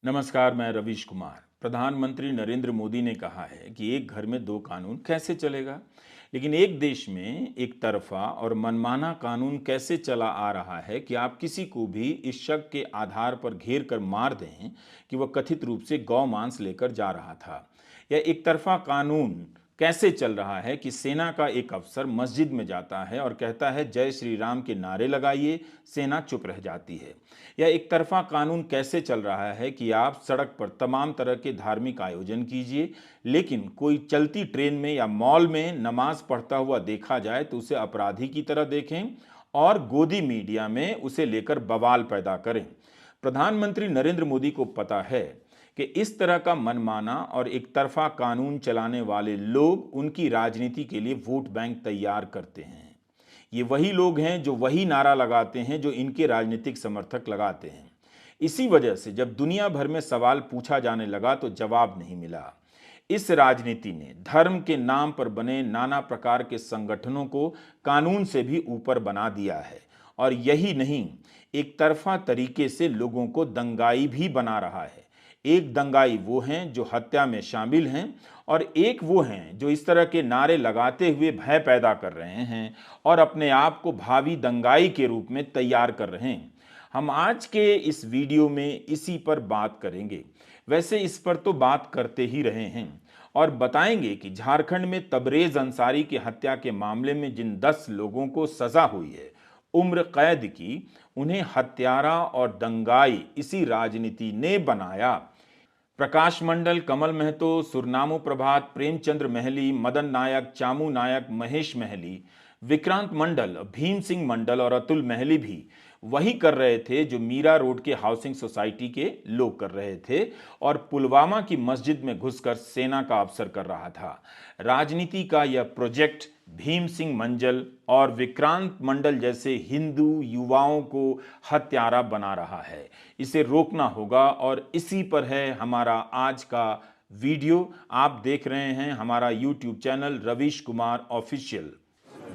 नमस्कार, मैं रवीश कुमार। प्रधानमंत्री नरेंद्र मोदी ने कहा है कि एक घर में दो कानून कैसे चलेगा, लेकिन एक देश में एक तरफा और मनमाना कानून कैसे चला आ रहा है कि आप किसी को भी इस शक के आधार पर घेर कर मार दें कि वह कथित रूप से गौ मांस लेकर जा रहा था। यह एक तरफा कानून कैसे चल रहा है कि सेना का एक अफसर मस्जिद में जाता है और कहता है जय श्री राम के नारे लगाइए, सेना चुप रह जाती है। यह एक तरफा कानून कैसे चल रहा है कि आप सड़क पर तमाम तरह के धार्मिक आयोजन कीजिए, लेकिन कोई चलती ट्रेन में या मॉल में नमाज पढ़ता हुआ देखा जाए तो उसे अपराधी की तरह देखें और गोदी मीडिया में उसे लेकर बवाल पैदा करें। प्रधानमंत्री नरेंद्र मोदी को पता है कि इस तरह का मनमाना और एक तरफा कानून चलाने वाले लोग उनकी राजनीति के लिए वोट बैंक तैयार करते हैं। ये वही लोग हैं जो वही नारा लगाते हैं जो इनके राजनीतिक समर्थक लगाते हैं। इसी वजह से जब दुनिया भर में सवाल पूछा जाने लगा तो जवाब नहीं मिला। इस राजनीति ने धर्म के नाम पर बने नाना प्रकार के संगठनों को कानून से भी ऊपर बना दिया है और यही नहीं, एक तरफा तरीके से लोगों को दंगाई भी बना रहा है। एक दंगाई वो हैं जो हत्या में शामिल हैं और एक वो हैं जो इस तरह के नारे लगाते हुए भय पैदा कर रहे हैं और अपने आप को भावी दंगाई के रूप में तैयार कर रहे हैं। हम आज के इस वीडियो में इसी पर बात करेंगे। वैसे इस पर तो बात करते ही रहे हैं और बताएंगे कि झारखंड में तबरेज अंसारी की हत्या के मामले में जिन 10 लोगों को सजा हुई है उम्र कैद की, उन्हें हत्यारा और दंगाई इसी राजनीति ने बनाया। प्रकाश मंडल, कमल महतो, सुरनामू प्रभात, प्रेमचंद्र महली, मदन नायक, चामू नायक, महेश महली, विक्रांत मंडल, भीम सिंह मंडल और अतुल महली भी वही कर रहे थे जो मीरा रोड के हाउसिंग सोसाइटी के लोग कर रहे थे और पुलवामा की मस्जिद में घुसकर सेना का अफसर कर रहा था। राजनीति का यह प्रोजेक्ट भीम सिंह मंडल और विक्रांत मंडल जैसे हिंदू युवाओं को हत्यारा बना रहा है। इसे रोकना होगा और इसी पर है हमारा आज का वीडियो। आप देख रहे हैं हमारा YouTube channel Ravish Kumar official.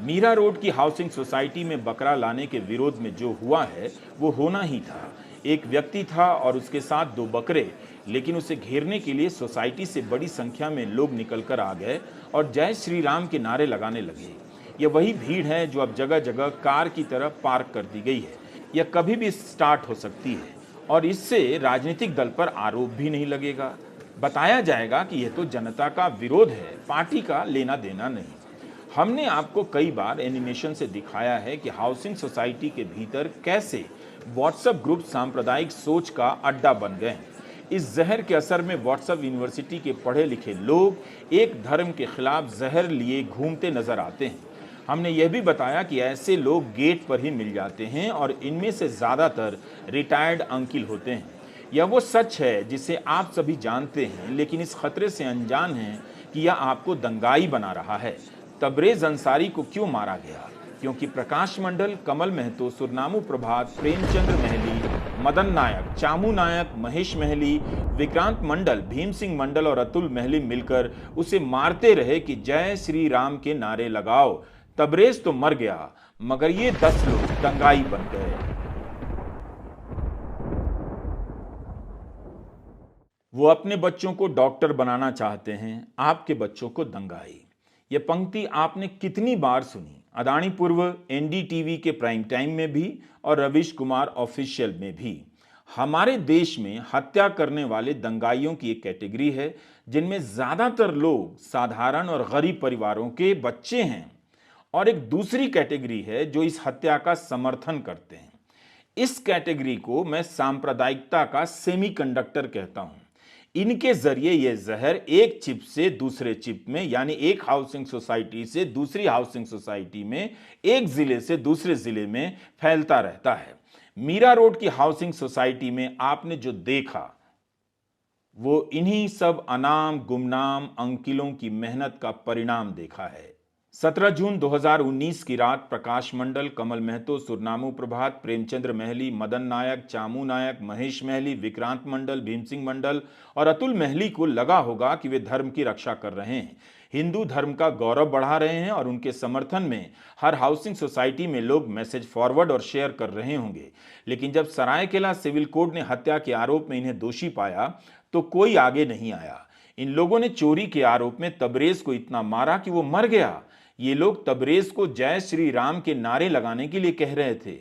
Mira Road की हाउसिंग सोसाइटी में बकरा लाने के विरोध में जो हुआ है वो होना ही था। एक व्यक्ति था और उसके साथ 2 बकरे, लेकिन उसे घेरने के लिए सोसाइटी से बड़ी संख्या में लोग निकलकर आ गए और जय श्री राम के नारे लगाने लगे। यह वही भीड़ है जो अब जगह जगह कार की तरह पार्क कर दी गई है। यह कभी भी स्टार्ट हो सकती है और इससे राजनीतिक दल पर आरोप भी नहीं लगेगा। बताया जाएगा कि यह तो जनता का विरोध है, पार्टी का लेना देना नहीं। हमने आपको कई बार एनिमेशन से दिखाया है कि हाउसिंग सोसाइटी के भीतर कैसे व्हाट्सएप ग्रुप सांप्रदायिक सोच का अड्डा बन गए। इस जहर के असर में व्हाट्सएप यूनिवर्सिटी के पढ़े लिखे लोग एक धर्म के खिलाफ जहर लिए घूमते नजर आते हैं। हमने यह भी बताया कि ऐसे लोग गेट पर ही मिल जाते हैं और इनमें से ज़्यादातर रिटायर्ड अंकिल होते हैं। यह वो सच है जिसे आप सभी जानते हैं, लेकिन इस खतरे से अनजान हैं कि यह आपको दंगाई बना रहा है। तबरेज अंसारी को क्यों मारा गया? क्योंकि प्रकाश मंडल, कमल महतो, सुरनामू प्रभात, प्रेमचंद्र महली, मदन नायक, चामू नायक, महेश महली, विक्रांत मंडल, भीम सिंह मंडल और अतुल महली मिलकर उसे मारते रहे कि जय श्री राम के नारे लगाओ। तबरेज तो मर गया, मगर ये 10 लोग दंगाई बन गए। वो अपने बच्चों को डॉक्टर बनाना चाहते हैं, आपके बच्चों को दंगाई। ये पंक्ति आपने कितनी बार सुनी? अदानी पूर्व, एनडीटीवी के प्राइम टाइम में भी और रवीश कुमार ऑफिशियल में भी। हमारे देश में हत्या करने वाले दंगाइयों की एक कैटेगरी है जिनमें ज्यादातर लोग साधारण और गरीब परिवारों के बच्चे हैं और एक दूसरी कैटेगरी है जो इस हत्या का समर्थन करते हैं। इस कैटेगरी को मैं सांप्रदायिकता का सेमीकंडक्टर कहता हूं। इनके जरिए यह जहर एक चिप से दूसरे चिप में, यानी एक हाउसिंग सोसाइटी से दूसरी हाउसिंग सोसाइटी में, एक जिले से दूसरे जिले में फैलता रहता है। मीरा रोड की हाउसिंग सोसाइटी में आपने जो देखा वो इन्हीं सब अनाम गुमनाम अंकिलों की मेहनत का परिणाम देखा है। 17 जून 2019 की रात प्रकाश मंडल, कमल महतो, सुरनामू प्रभात, प्रेमचंद्र महली, मदन नायक, चामू नायक, महेश महली, विक्रांत मंडल, भीम सिंह मंडल और अतुल महली को लगा होगा कि वे धर्म की रक्षा कर रहे हैं, हिंदू धर्म का गौरव बढ़ा रहे हैं और उनके समर्थन में हर हाउसिंग सोसाइटी में लोग मैसेज फॉरवर्ड और शेयर कर रहे होंगे। लेकिन जब सरायकेला सिविल कोर्ट ने हत्या के आरोप में इन्हें दोषी पाया तो कोई आगे नहीं आया। इन लोगों ने चोरी के आरोप में तबरेज को इतना मारा कि वो मर गया। ये लोग तबरेज को जय श्री राम के नारे लगाने के लिए कह रहे थे।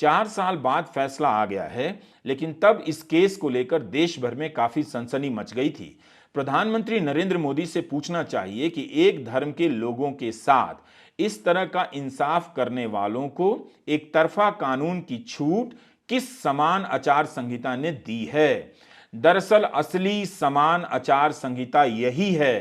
4 साल बाद फैसला आ गया है, लेकिन तब इस केस को लेकर देश भर में काफी सनसनी मच गई थी। प्रधानमंत्री नरेंद्र मोदी से पूछना चाहिए कि एक धर्म के लोगों के साथ इस तरह का इंसाफ करने वालों को एक तरफा कानून की छूट किस समान आचार संहिता ने दी है। दरअसल असली समान आचार संहिता यही है।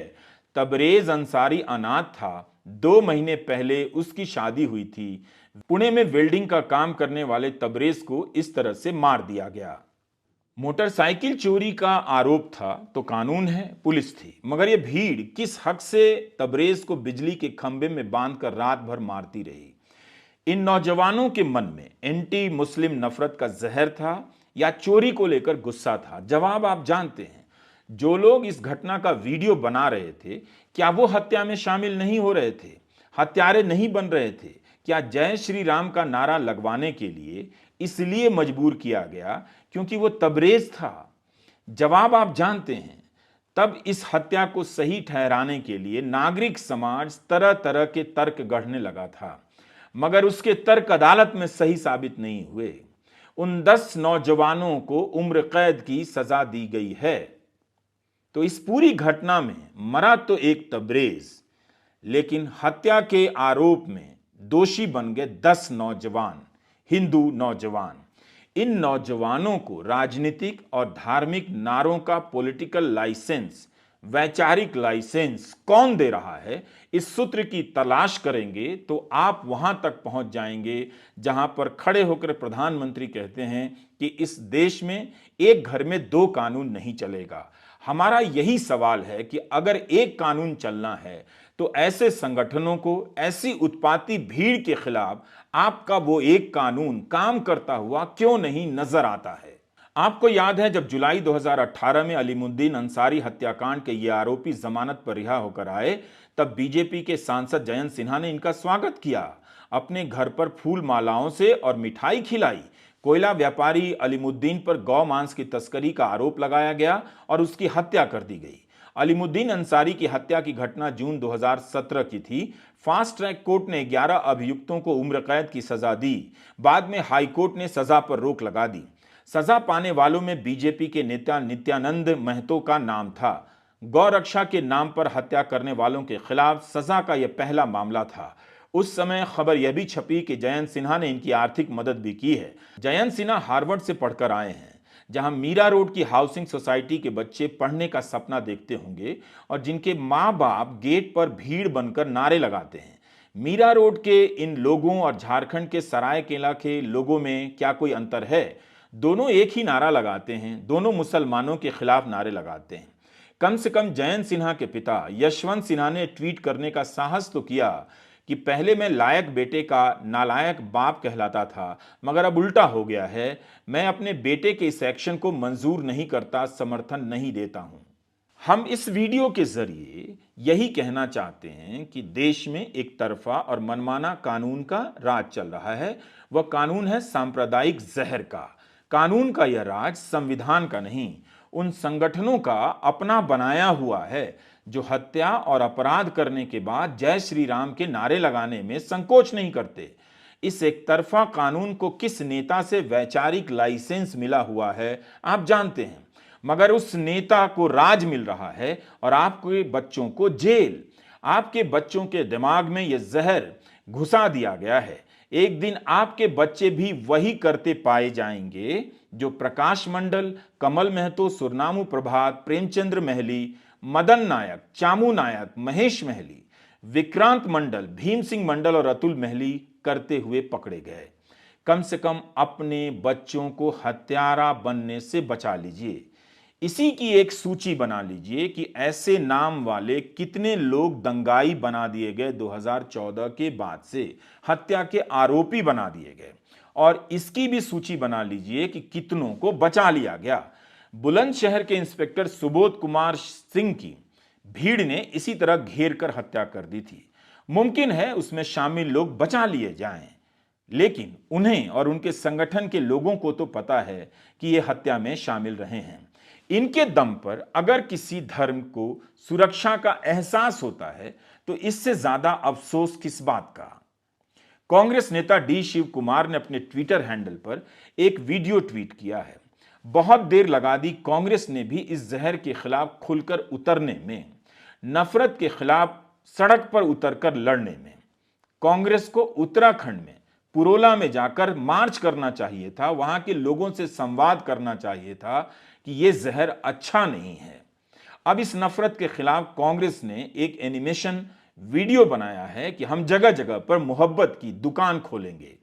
तबरेज अंसारी अनाथ था। 2 महीने पहले उसकी शादी हुई थी। पुणे में वेल्डिंग का काम करने वाले तबरेज को इस तरह से मार दिया गया। मोटरसाइकिल चोरी का आरोप था तो कानून है, पुलिस थी, मगर यह भीड़ किस हक से तबरेज को बिजली के खंभे में बांधकर रात भर मारती रही। इन नौजवानों के मन में एंटी मुस्लिम नफरत का जहर था या चोरी को लेकर गुस्सा था? जवाब आप जानते हैं। जो लोग इस घटना का वीडियो बना रहे थे, क्या वो हत्या में शामिल नहीं हो रहे थे, हत्यारे नहीं बन रहे थे? क्या जय श्री राम का नारा लगवाने के लिए इसलिए मजबूर किया गया क्योंकि वो तबरेज था? जवाब आप जानते हैं। तब इस हत्या को सही ठहराने के लिए नागरिक समाज तरह तरह के तर्क गढ़ने लगा था, मगर उसके तर्क अदालत में सही साबित नहीं हुए। उन 10 नौजवानों को उम्र कैद की सजा दी गई है। तो इस पूरी घटना में मरा तो एक तबरेज, लेकिन हत्या के आरोप में दोषी बन गए 10 नौजवान, हिंदू नौजवान। इन नौजवानों को राजनीतिक और धार्मिक नारों का पॉलिटिकल लाइसेंस, वैचारिक लाइसेंस कौन दे रहा है, इस सूत्र की तलाश करेंगे तो आप वहां तक पहुंच जाएंगे जहां पर खड़े होकर प्रधानमंत्री कहते हैं कि इस देश में एक घर में 2 कानून नहीं चलेगा। हमारा यही सवाल है कि अगर एक कानून चलना है तो ऐसे संगठनों को, ऐसी उत्पाती भीड़ के खिलाफ आपका वो एक कानून काम करता हुआ क्यों नहीं नजर आता है? आपको याद है जब जुलाई 2018 में अलीमुद्दीन अंसारी हत्याकांड के ये आरोपी जमानत पर रिहा होकर आए, तब बीजेपी के सांसद जयंत सिन्हा ने इनका स्वागत किया। अपने घर पर फूल मालाओं से और मिठाई खिलाई। कोयला व्यापारी अलीमुद्दीन पर गौ मांस की तस्करी का आरोप लगाया गया और उसकी हत्या कर दी गई। अलीमुद्दीन अंसारी की हत्या की घटना जून 2017 की थी। फास्ट ट्रैक कोर्ट ने 11 अभियुक्तों को उम्र कैद की सजा दी। बाद में हाई कोर्ट ने सजा पर रोक लगा दी। सजा पाने वालों में बीजेपी के नेता नित्यानंद महतो का नाम था। गौ रक्षा के नाम पर हत्या करने वालों के खिलाफ सजा का यह पहला मामला था। उस समय खबर यह भी छपी कि जयंत सिन्हा ने इनकी आर्थिक मदद भी की है। जयंत सिन्हा हार्वर्ड से पढ़कर आए हैं, जहां मीरा रोड की हाउसिंग सोसाइटी के बच्चे पढ़ने का सपना देखते होंगे और जिनके माँ बाप गेट पर भीड़ बनकर नारे लगाते हैं। मीरा रोड के इन लोगों और झारखंड के सरायकेला के लोगों में क्या कोई अंतर है? दोनों एक ही नारा लगाते हैं, दोनों मुसलमानों के खिलाफ नारे लगाते हैं। कम से कम जयंत सिन्हा के पिता यशवंत सिन्हा ने ट्वीट करने का साहस तो किया कि पहले मैं लायक बेटे का नालायक बाप कहलाता था, मगर अब उल्टा हो गया है। मैं अपने बेटे के इस एक्शन को मंजूर नहीं करता, समर्थन नहीं देता हूं। हम इस वीडियो के जरिए यही कहना चाहते हैं कि देश में एक तरफा और मनमाना कानून का राज चल रहा है। वह कानून है सांप्रदायिक जहर का। कानून का यह राज संविधान का नहीं, उन संगठनों का अपना बनाया हुआ है जो हत्या और अपराध करने के बाद जय श्री राम के नारे लगाने में संकोच नहीं करते। इस एक तरफा कानून को किस नेता से वैचारिक लाइसेंस मिला हुआ है आप जानते हैं, मगर उस नेता को राज मिल रहा है और आपके बच्चों को जेल। आपके बच्चों के दिमाग में यह जहर घुसा दिया गया है। एक दिन आपके बच्चे भी वही करते पाए जाएंगे जो प्रकाश मंडल, कमल महतो, सुरनामू प्रभात, प्रेमचंद्र महली, मदन नायक, चामू नायक, महेश महली, विक्रांत मंडल, भीम सिंह मंडल और अतुल महली करते हुए पकड़े गए। कम से कम अपने बच्चों को हत्यारा बनने से बचा लीजिए। इसी की एक सूची बना लीजिए कि ऐसे नाम वाले कितने लोग दंगाई बना दिए गए 2014 के बाद से, हत्या के आरोपी बना दिए गए, और इसकी भी सूची बना लीजिए कि कितनों को बचा लिया गया। बुलंदशहर के इंस्पेक्टर सुबोध कुमार सिंह की भीड़ ने इसी तरह घेर कर हत्या कर दी थी। मुमकिन है उसमें शामिल लोग बचा लिए जाएं, लेकिन उन्हें और उनके संगठन के लोगों को तो पता है कि ये हत्या में शामिल रहे हैं। इनके दम पर अगर किसी धर्म को सुरक्षा का एहसास होता है तो इससे ज्यादा अफसोस किस बात का। कांग्रेस नेता डी शिव कुमार ने अपने ट्विटर हैंडल पर एक वीडियो ट्वीट किया है। बहुत देर लगा दी कांग्रेस ने भी इस जहर के खिलाफ खुलकर उतरने में, नफरत के खिलाफ सड़क पर उतरकर लड़ने में। कांग्रेस को उत्तराखंड में पुरोला में जाकर मार्च करना चाहिए था, वहां के लोगों से संवाद करना चाहिए था कि यह जहर अच्छा नहीं है। अब इस नफरत के खिलाफ कांग्रेस ने एक एनिमेशन वीडियो बनाया है कि हम जगह जगह पर मोहब्बत की दुकान खोलेंगे।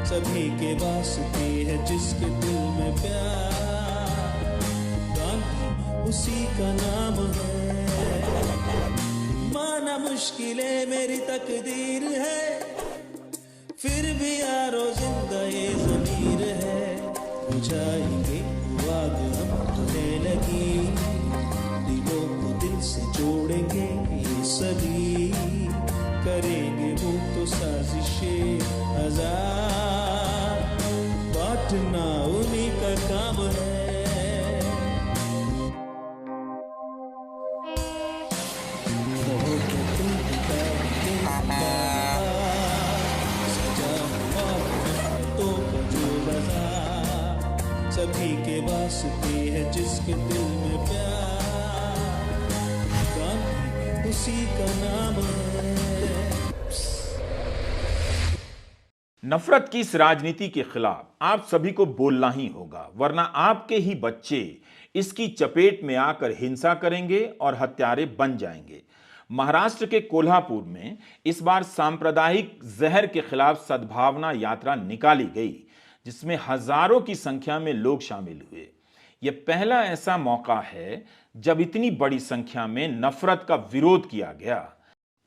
सभी के वास्ते है जिसके दिल में प्यार, गांधी उसी का नाम है। माना मुश्किलें मेरी तकदीर है, फिर भी यारो जिंदा ये ज़मीर है। बुझाएंगे आग हम तुम्हें लगी, दिलों को दिल से जोड़ेंगे ये सभी, करेंगे वो तो साजिशें हजार, बांटना उन्हीं का काम है। सभी के वास्ते है जिसके दिल में प्यार, गांधी उसी का नाम है। नफरत की इस राजनीति के खिलाफ आप सभी को बोलना ही होगा, वरना आपके ही बच्चे इसकी चपेट में आकर हिंसा करेंगे और हत्यारे बन जाएंगे। महाराष्ट्र के कोल्हापुर में इस बार सांप्रदायिक जहर के खिलाफ सद्भावना यात्रा निकाली गई, जिसमें हजारों की संख्या में लोग शामिल हुए। यह पहला ऐसा मौका है जब इतनी बड़ी संख्या में नफरत का विरोध किया गया।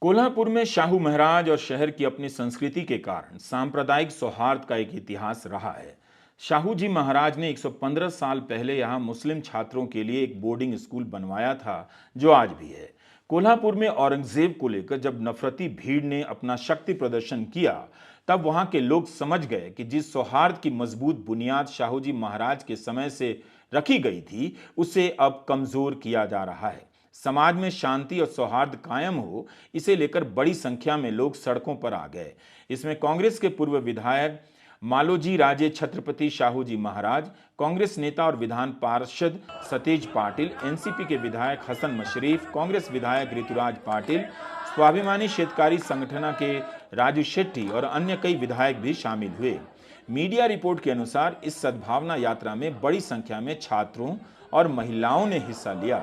कोल्हापुर में शाहू महाराज और शहर की अपनी संस्कृति के कारण सांप्रदायिक सौहार्द का एक इतिहास रहा है। शाहू जी महाराज ने 115 साल पहले यहाँ मुस्लिम छात्रों के लिए एक बोर्डिंग स्कूल बनवाया था, जो आज भी है। कोल्हापुर में औरंगजेब को लेकर जब नफरती भीड़ ने अपना शक्ति प्रदर्शन किया, तब वहां के लोग समझ गए कि जिस सौहार्द की मजबूत बुनियाद शाहू जी महाराज के समय से रखी गई थी, उसे अब कमजोर किया जा रहा है। समाज में शांति और सौहार्द कायम हो, इसे लेकर बड़ी संख्या में लोग सड़कों पर आ गए। इसमें कांग्रेस के पूर्व विधायक मालोजी राजे छत्रपति शाहू जी महाराज, कांग्रेस नेता और विधान पार्षद सतेज पाटिल, एनसीपी के विधायक हसन मशरीफ, कांग्रेस विधायक ऋतुराज पाटिल, स्वाभिमानी शेतकारी संगठन के राजू शेट्टी और अन्य कई विधायक भी शामिल हुए। मीडिया रिपोर्ट के अनुसार इस सद्भावना यात्रा में बड़ी संख्या में छात्रों और महिलाओं ने हिस्सा लिया।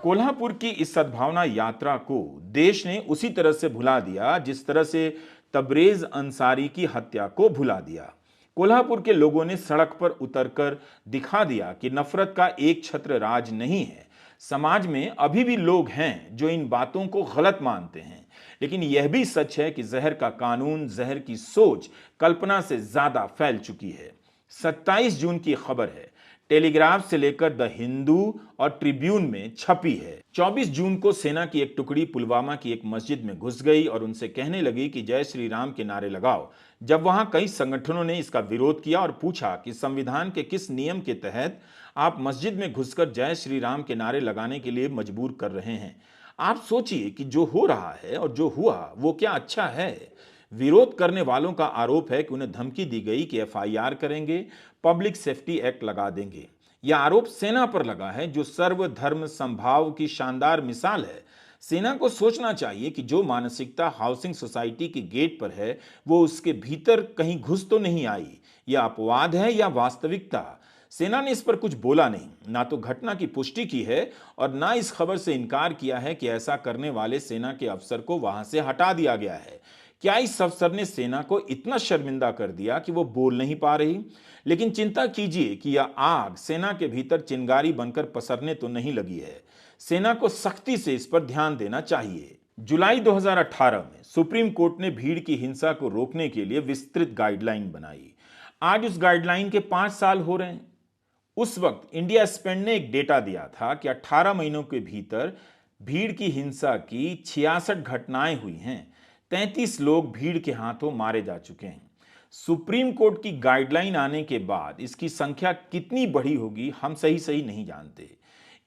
कोल्हापुर की इस सद्भावना यात्रा को देश ने उसी तरह से भुला दिया जिस तरह से तबरेज अंसारी की हत्या को भुला दिया। कोल्हापुर के लोगों ने सड़क पर उतरकर दिखा दिया कि नफरत का एक छत्र राज नहीं है। समाज में अभी भी लोग हैं जो इन बातों को गलत मानते हैं, लेकिन यह भी सच है कि जहर का कानून, जहर की सोच कल्पना से ज्यादा फैल चुकी है। 27 जून की खबर है, टेलीग्राफ से लेकर द हिंदू और ट्रिब्यून में छपी है। 24 जून को सेना की एक टुकड़ी पुलवामा की एक मस्जिद में घुस गई और उनसे कहने लगी कि जय श्री राम के नारे लगाओ। जब वहां कई संगठनों ने इसका विरोध किया और पूछा कि संविधान के किस नियम के तहत आप मस्जिद में घुसकर जय श्री राम के नारे लगाने के लिए मजबूर कर रहे हैं। आप सोचिए कि जो हो रहा है और जो हुआ वो क्या अच्छा है। विरोध करने वालों का आरोप है कि उन्हें धमकी दी गई कि एफआईआर करेंगे, पब्लिक सेफ्टी एक्ट लगा देंगे। यह आरोप सेना पर लगा है, जो सर्वधर्म समभाव की शानदार मिसाल है। सेना को सोचना चाहिए कि जो मानसिकता हाउसिंग सोसाइटी के गेट पर है वो उसके भीतर कहीं घुस तो नहीं आई। यह अपवाद है या वास्तविकता? सेना ने इस पर कुछ बोला नहीं, ना तो घटना की पुष्टि की है और ना इस खबर से इनकार किया है कि ऐसा करने वाले सेना के अफसर को वहां से हटा दिया गया है। क्या इस अफसर ने सेना को इतना शर्मिंदा कर दिया कि वो बोल नहीं पा रही? लेकिन चिंता कीजिए कि यह आग सेना के भीतर चिंगारी बनकर पसरने तो नहीं लगी है। सेना को सख्ती से इस पर ध्यान देना चाहिए। जुलाई 2018 में सुप्रीम कोर्ट ने भीड़ की हिंसा को रोकने के लिए विस्तृत गाइडलाइन बनाई। आज उस गाइडलाइन के 5 साल हो रहे हैं। उस वक्त इंडिया स्पेंड ने एक डेटा दिया था कि 18 महीनों के भीतर भीड़ की हिंसा की 66 घटनाएं हुई हैं। 33 लोग भीड़ के हाथों मारे जा चुके हैं। सुप्रीम कोर्ट की गाइडलाइन आने के बाद इसकी संख्या कितनी बढ़ी होगी हम सही नहीं जानते।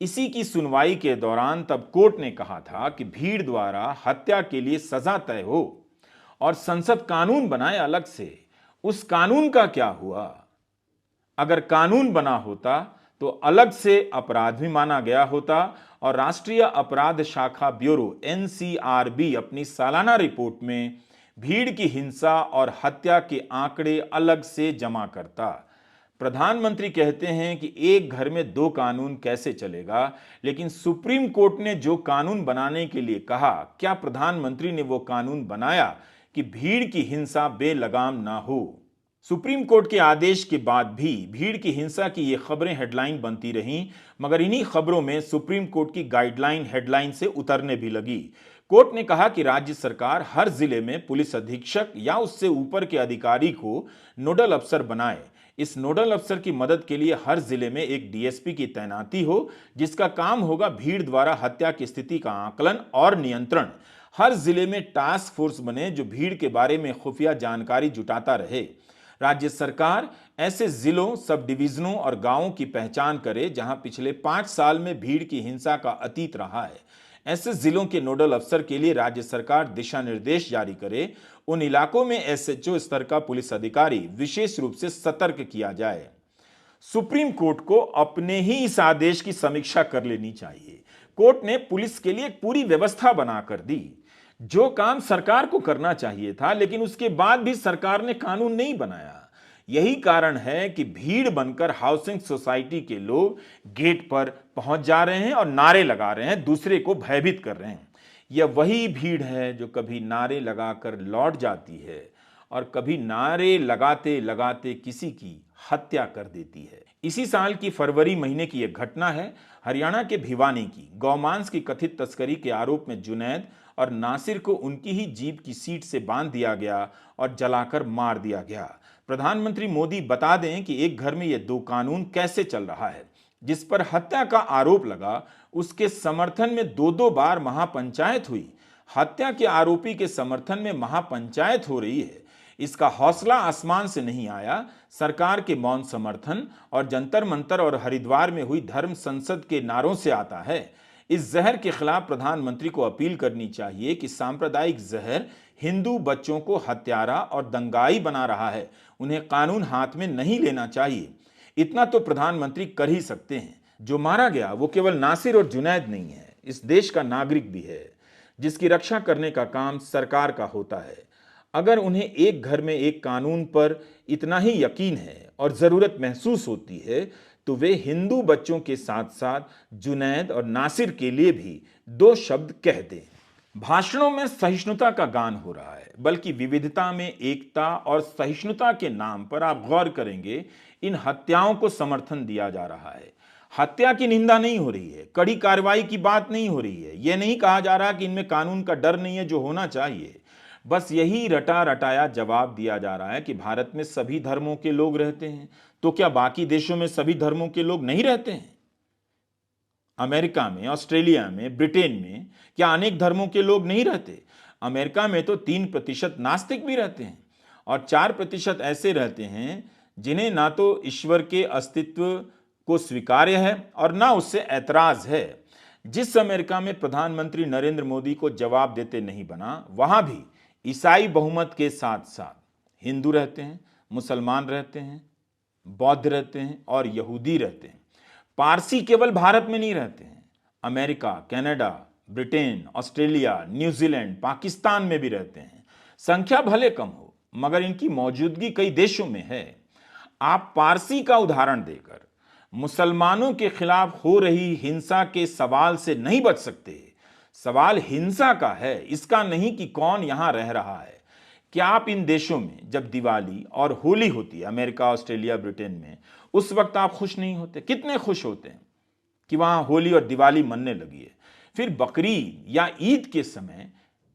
इसी की सुनवाई के दौरान तब कोर्ट ने कहा था कि भीड़ द्वारा हत्या के लिए सजा तय हो और संसद कानून बनाए अलग से। उस कानून का क्या हुआ? अगर कानून बना होता तो अलग से अपराध भी माना गया होता और राष्ट्रीय अपराध शाखा ब्यूरो एनसीआरबी अपनी सालाना रिपोर्ट में भीड़ की हिंसा और हत्या के आंकड़े अलग से जमा करता। प्रधानमंत्री कहते हैं कि एक घर में 2 कानून कैसे चलेगा, लेकिन सुप्रीम कोर्ट ने जो कानून बनाने के लिए कहा, क्या प्रधानमंत्री ने वो कानून बनाया कि भीड़ की हिंसा बेलगाम ना हो? सुप्रीम कोर्ट के आदेश के बाद भी भीड़ की हिंसा की ये खबरें हेडलाइन बनती रहीं, मगर इन्हीं खबरों में सुप्रीम कोर्ट की गाइडलाइन हेडलाइन से उतरने भी लगी। कोर्ट ने कहा कि राज्य सरकार हर जिले में पुलिस अधीक्षक या उससे ऊपर के अधिकारी को नोडल अफसर बनाए। इस नोडल अफसर की मदद के लिए हर जिले में एक डीएसपी की तैनाती हो, जिसका काम होगा भीड़ द्वारा हत्या की स्थिति का आकलन और नियंत्रण। हर जिले में टास्क फोर्स बने जो भीड़ के बारे में खुफिया जानकारी जुटाता रहे। राज्य सरकार ऐसे जिलों, सब डिवीजनों और गांवों की पहचान करे जहां पिछले 5 साल में भीड़ की हिंसा का अतीत रहा है। ऐसे जिलों के नोडल अफसर के लिए राज्य सरकार दिशा निर्देश जारी करे। उन इलाकों में एसएचओ स्तर का पुलिस अधिकारी विशेष रूप से सतर्क किया जाए। सुप्रीम कोर्ट को अपने ही इस आदेश की समीक्षा कर लेनी चाहिए। कोर्ट ने पुलिस के लिए एक पूरी व्यवस्था बनाकर दी, जो काम सरकार को करना चाहिए था, लेकिन उसके बाद भी सरकार ने कानून नहीं बनाया। यही कारण है कि भीड़ बनकर हाउसिंग सोसाइटी के लोग गेट पर पहुंच जा रहे हैं और नारे लगा रहे हैं, दूसरे को भयभीत कर रहे हैं। यह वही भीड़ है जो कभी नारे लगाकर लौट जाती है और कभी नारे लगाते लगाते किसी की हत्या कर देती है। इसी साल की फरवरी महीने की यह घटना है, हरियाणा के भिवानी की। गौमांस की कथित तस्करी के आरोप में जुनैद और नासिर को उनकी ही जीप की सीट से बांध दिया गया और जलाकर मार दिया गया। प्रधानमंत्री मोदी बता दें कि एक घर में ये 2 कानून कैसे चल रहा है। जिस पर हत्या का आरोप लगा उसके समर्थन में 2 बार महापंचायत हुई। हत्या के आरोपी के समर्थन में महापंचायत हो रही है। इसका हौसला आसमान से नहीं आया, सरकार के मौन समर्थन और जंतर मंतर और हरिद्वार में हुई धर्म संसद के नारों से आता है। इस जहर के खिलाफ प्रधानमंत्री को अपील करनी चाहिए कि सांप्रदायिक जहर हिंदू बच्चों को हत्यारा और दंगाई बना रहा है। उन्हें कानून हाथ में नहीं लेना चाहिए। इतना तो प्रधानमंत्री कर ही सकते हैं। जो मारा गया वो केवल नासिर और जुनैद नहीं है, इस देश का नागरिक भी है, जिसकी रक्षा करने का काम सरकार का होता है। अगर उन्हें एक घर में एक कानून पर इतना ही यकीन है और जरूरत महसूस होती है तो वे हिंदू बच्चों के साथ साथ जुनैद और नासिर के लिए भी 2 शब्द कह दें। भाषणों में सहिष्णुता का गान हो रहा है, बल्कि विविधता में एकता और सहिष्णुता के नाम पर आप गौर करेंगे इन हत्याओं को समर्थन दिया जा रहा है। हत्या की निंदा नहीं हो रही है, कड़ी कार्रवाई की बात नहीं हो रही है। यह नहीं कहा जा रहा कि इनमें कानून का डर नहीं है जो होना चाहिए। बस यही रटा रटाया जवाब दिया जा रहा है कि भारत में सभी धर्मों के लोग रहते हैं, तो क्या बाकी देशों में सभी धर्मों के लोग नहीं रहते हैं? अमेरिका में, ऑस्ट्रेलिया में, ब्रिटेन में क्या अनेक धर्मों के लोग नहीं रहते? अमेरिका में तो 3% नास्तिक भी रहते हैं और 4% ऐसे रहते हैं जिन्हें ना तो ईश्वर के अस्तित्व को स्वीकार्य है और ना उससे ऐतराज है। जिस अमेरिका में प्रधानमंत्री नरेंद्र मोदी को जवाब देते नहीं बना, वहां भी ईसाई बहुमत के साथ साथ हिंदू रहते हैं, मुसलमान रहते हैं, बौद्ध रहते हैं और यहूदी रहते हैं। पारसी केवल भारत में नहीं रहते हैं, America, Canada, Britain, Australia, New Zealand, Pakistan में भी रहते हैं। संख्या भले कम हो, मगर इनकी मौजूदगी कई देशों में है। आप पारसी का उदाहरण देकर मुसलमानों के खिलाफ हो रही हिंसा के सवाल से नहीं बच सकते। सवाल हिंसा का है, इसका नहीं कि कौन यहां रह रहा है। क्या आप इन देशों में जब दिवाली और होली होती है, अमेरिका, ऑस्ट्रेलिया, ब्रिटेन में, उस वक्त आप खुश नहीं होते? कितने खुश होते हैं कि वहां होली और दिवाली मनने लगी है। फिर बकरीद या ईद के समय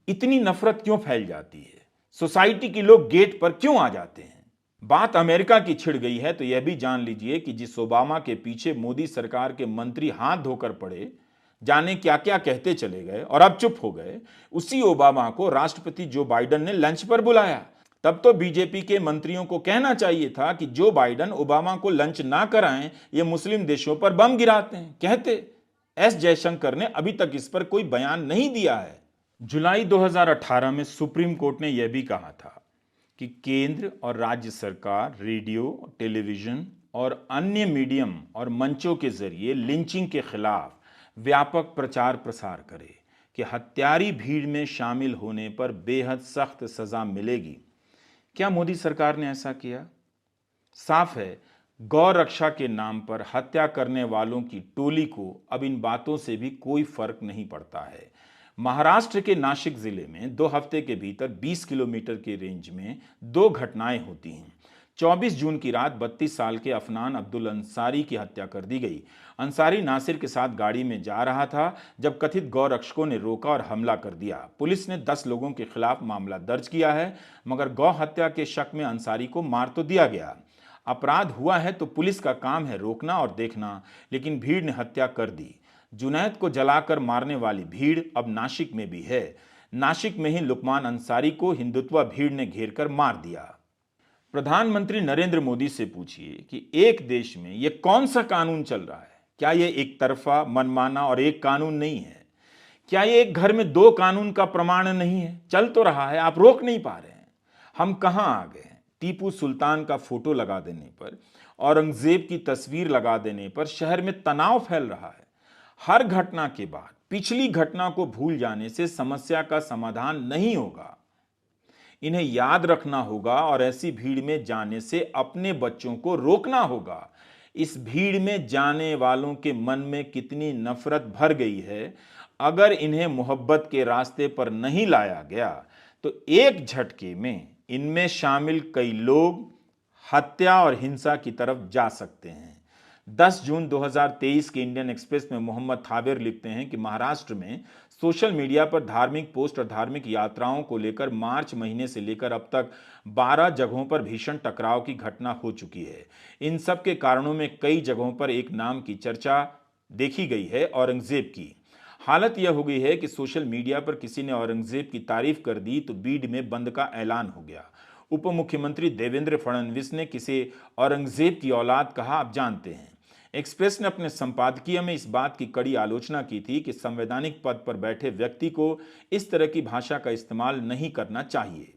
इतनी नफरत क्यों फैल जाती है? सोसाइटी के लोग गेट पर क्यों आ जाते हैं? बात अमेरिका की छिड़ गई है तो यह भी जान लीजिए कि जिस ओबामा के पीछे मोदी सरकार के मंत्री हाथ धोकर पड़े, जाने क्या क्या कहते चले गए और अब चुप हो गए, उसी ओबामा को राष्ट्रपति जो बाइडेन ने लंच पर बुलाया। तब तो बीजेपी के मंत्रियों को कहना चाहिए था कि जो बाइडेन ओबामा को लंच ना कराएं, ये मुस्लिम देशों पर बम गिराते हैं। कहते एस जयशंकर ने अभी तक इस पर कोई बयान नहीं दिया है। जुलाई 2018 में सुप्रीम कोर्ट ने यह भी कहा था कि केंद्र और राज्य सरकार रेडियो, टेलीविजन और अन्य मीडियम और मंचों के जरिए लिंचिंग के खिलाफ व्यापक प्रचार प्रसार करे कि हत्यारी भीड़ में शामिल होने पर बेहद सख्त सजा मिलेगी। क्या मोदी सरकार ने ऐसा किया? साफ है, गौ रक्षा के नाम पर हत्या करने वालों की टोली को अब इन बातों से भी कोई फर्क नहीं पड़ता है। महाराष्ट्र के नासिक जिले में 2 हफ्ते के भीतर 20 किलोमीटर के रेंज में 2 घटनाएं होती हैं। 24 जून की रात 32 साल के अफनान अब्दुल अंसारी की हत्या कर दी गई। अंसारी नासिर के साथ गाड़ी में जा रहा था जब कथित गौ रक्षकों ने रोका और हमला कर दिया। पुलिस ने 10 लोगों के खिलाफ मामला दर्ज किया है, मगर गौ हत्या के शक में अंसारी को मार तो दिया गया। अपराध हुआ है तो पुलिस का काम है रोकना और देखना, लेकिन भीड़ ने हत्या कर दी। जुनैद को जलाकर मारने वाली भीड़ अब नासिक में भी है। नासिक में ही लुकमान अंसारी को हिंदुत्व भीड़ ने घेर कर मार दिया। प्रधानमंत्री नरेंद्र मोदी से पूछिए कि एक देश में यह कौन सा कानून चल रहा है? क्या यह एक तरफा, मनमाना और एक कानून नहीं है? क्या यह एक घर में 2 कानून का प्रमाण नहीं है? चल तो रहा है, आप रोक नहीं पा रहे हैं। हम कहां आ गए? टीपू सुल्तान का फोटो लगा देने पर, औरंगजेब की तस्वीर लगा देने पर शहर में तनाव फैल रहा है। हर घटना के बाद पिछली घटना को भूल जाने से समस्या का समाधान नहीं होगा। इन्हें याद रखना होगा और ऐसी भीड़ में जाने से अपने बच्चों को रोकना होगा। इस भीड़ में जाने वालों के मन में कितनी नफरत भर गई है, अगर इन्हें मोहब्बत के रास्ते पर नहीं लाया गया तो एक झटके में इनमें शामिल कई लोग हत्या और हिंसा की तरफ जा सकते हैं। 10 जून 2023 के इंडियन एक्सप्रेस में मोहम्मद थावेर लिखते हैं कि महाराष्ट्र में सोशल मीडिया पर धार्मिक पोस्ट और धार्मिक यात्राओं को लेकर मार्च महीने से लेकर अब तक 12 जगहों पर भीषण टकराव की घटना हो चुकी है। इन सब के कारणों में कई जगहों पर एक नाम की चर्चा देखी गई है, औरंगजेब की। हालत यह हो गई है कि सोशल मीडिया पर किसी ने औरंगजेब की तारीफ कर दी तो बीड में बंद का ऐलान हो गया। उप मुख्यमंत्री देवेंद्र फडणवीस ने किसे औरंगजेब की औलाद कहा, आप जानते हैं। एक्सप्रेस ने अपने संपादकीय में इस बात की कड़ी आलोचना की थी कि संवैधानिक पद पर बैठे व्यक्ति को इस तरह की भाषा का इस्तेमाल नहीं करना चाहिए।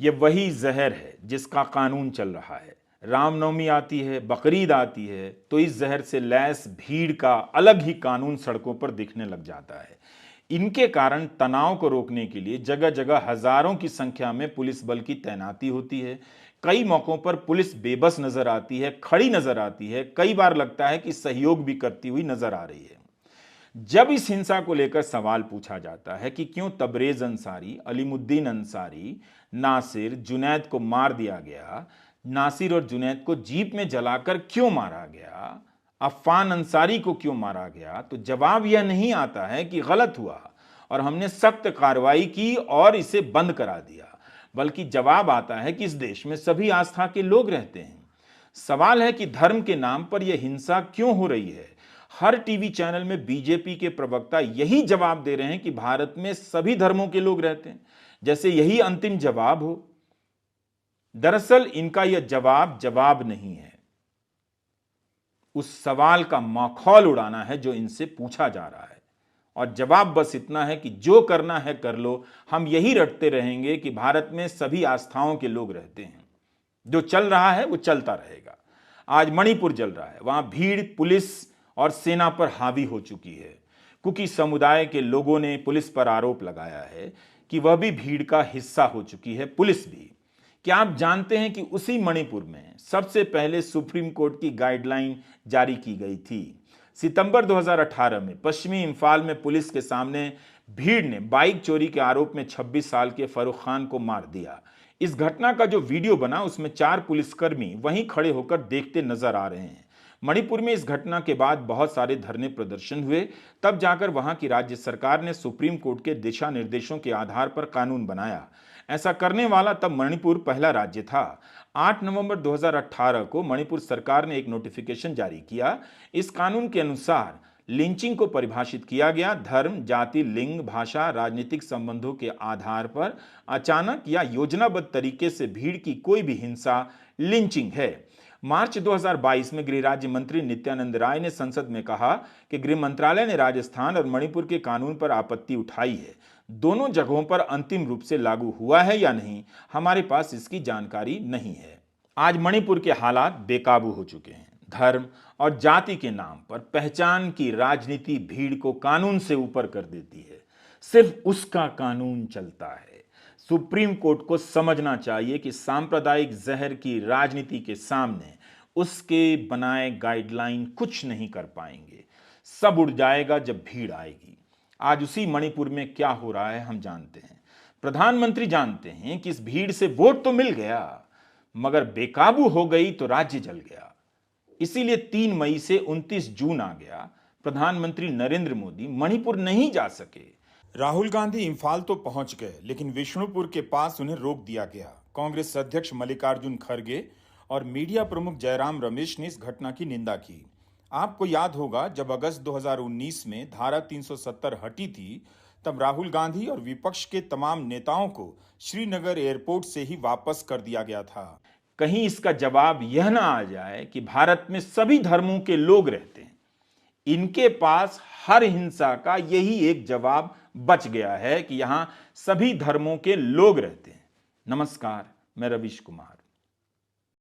यह वही जहर है जिसका कानून चल रहा है। रामनवमी आती है, बकरीद आती है, तो इस जहर से लैस भीड़ का अलग ही कानून सड़कों पर दिखने लग जाता है। इनके कारण तनाव को रोकने के लिए जगह जगह हजारों की संख्या में पुलिस बल की तैनाती होती है। कई मौकों पर पुलिस बेबस नजर आती है, खड़ी नजर आती है, कई बार लगता है कि सहयोग भी करती हुई नजर आ रही है। जब इस हिंसा को लेकर सवाल पूछा जाता है कि क्यों तबरेज अंसारी, अलीमुद्दीन अंसारी, नासिर, जुनैद को मार दिया गया, नासिर और जुनैद को जीप में जलाकर क्यों मारा गया, अफान अंसारी को क्यों मारा गया, तो जवाब यह नहीं आता है कि गलत हुआ और हमने सख्त कार्रवाई की और इसे बंद करा दिया, बल्कि जवाब आता है कि इस देश में सभी आस्था के लोग रहते हैं। सवाल है कि धर्म के नाम पर यह हिंसा क्यों हो रही है। हर टीवी चैनल में बीजेपी के प्रवक्ता यही जवाब दे रहे हैं कि भारत में सभी धर्मों के लोग रहते हैं, जैसे यही अंतिम जवाब हो। दरअसल इनका यह जवाब नहीं है। उस सवाल का मखौल उड़ाना है जो इनसे पूछा जा रहा है। और जवाब बस इतना है कि जो करना है कर लो, हम यही रटते रहेंगे कि भारत में सभी आस्थाओं के लोग रहते हैं, जो चल रहा है वो चलता रहेगा। आज मणिपुर जल रहा है, वहां भीड़ पुलिस और सेना पर हावी हो चुकी है। कुकी समुदाय के लोगों ने पुलिस पर आरोप लगाया है कि वह भी भीड़ का हिस्सा हो चुकी है, पुलिस भी। क्या आप जानते हैं कि उसी मणिपुर में सबसे पहले सुप्रीम कोर्ट की गाइडलाइन जारी की गई थी? सितंबर 2018 में पश्चिमी इंफाल में पुलिस के सामने भीड़ ने बाइक चोरी के आरोप में 26 साल के फरूख खान को मार दिया। इस घटना का जो वीडियो बना उसमें 4 पुलिसकर्मी वहीं खड़े होकर देखते नजर आ रहे हैं। मणिपुर में इस घटना के बाद बहुत सारे धरने प्रदर्शन हुए, तब जाकर वहां की राज्य सरकार ने सुप्रीम कोर्ट के दिशा निर्देशों के आधार पर कानून बनाया। ऐसा करने वाला तब मणिपुर पहला राज्य था। 8 नवंबर 2018 को मणिपुर सरकार ने एक नोटिफिकेशन जारी किया। इस कानून के अनुसार लिंचिंग को परिभाषित किया गया। धर्म, जाति, लिंग, भाषा, राजनीतिक संबंधों के आधार पर अचानक या योजनाबद्ध तरीके से भीड़ की कोई भी हिंसा लिंचिंग है। मार्च 2022 में गृह राज्य मंत्री नित्यानंद राय ने संसद में कहा कि गृह मंत्रालय ने राजस्थान और मणिपुर के कानून पर आपत्ति उठाई है। दोनों जगहों पर अंतिम रूप से लागू हुआ है या नहीं, हमारे पास इसकी जानकारी नहीं है। आज मणिपुर के हालात बेकाबू हो चुके हैं। धर्म और जाति के नाम पर पहचान की राजनीति भीड़ को कानून से ऊपर कर देती है। सिर्फ उसका कानून चलता है। सुप्रीम कोर्ट को समझना चाहिए कि सांप्रदायिक जहर की राजनीति के सामने उसके बनाए गाइडलाइन कुछ नहीं कर पाएंगे। सब उड़ जाएगा जब भीड़ आएगी। आज उसी मणिपुर में क्या हो रहा है हम जानते हैं। प्रधानमंत्री जानते हैं कि इस भीड़ से वोट तो मिल गया, मगर बेकाबू हो गई तो राज्य जल गया। इसीलिए 3 मई से 29 जून आ गया। प्रधानमंत्री नरेंद्र मोदी मणिपुर नहीं जा सके। राहुल गांधी इंफाल तो पहुंच गए, लेकिन विष्णुपुर के पास उन्हें रोक दिया गया। कांग्रेस अध्यक्ष मल्लिकार्जुन खड़गे और मीडिया प्रमुख जयराम रमेश ने इस घटना की निंदा की। आपको याद होगा, जब अगस्त 2019 में धारा 370 हटी थी, तब राहुल गांधी और विपक्ष के तमाम नेताओं को श्रीनगर एयरपोर्ट से ही वापस कर दिया गया था। कहीं इसका जवाब यह ना आ जाए कि भारत में सभी धर्मों के लोग रहते हैं। इनके पास हर हिंसा का यही एक जवाब बच गया है कि यहां सभी धर्मों के लोग रहते हैं। नमस्कार, मैं रवीश कुमार।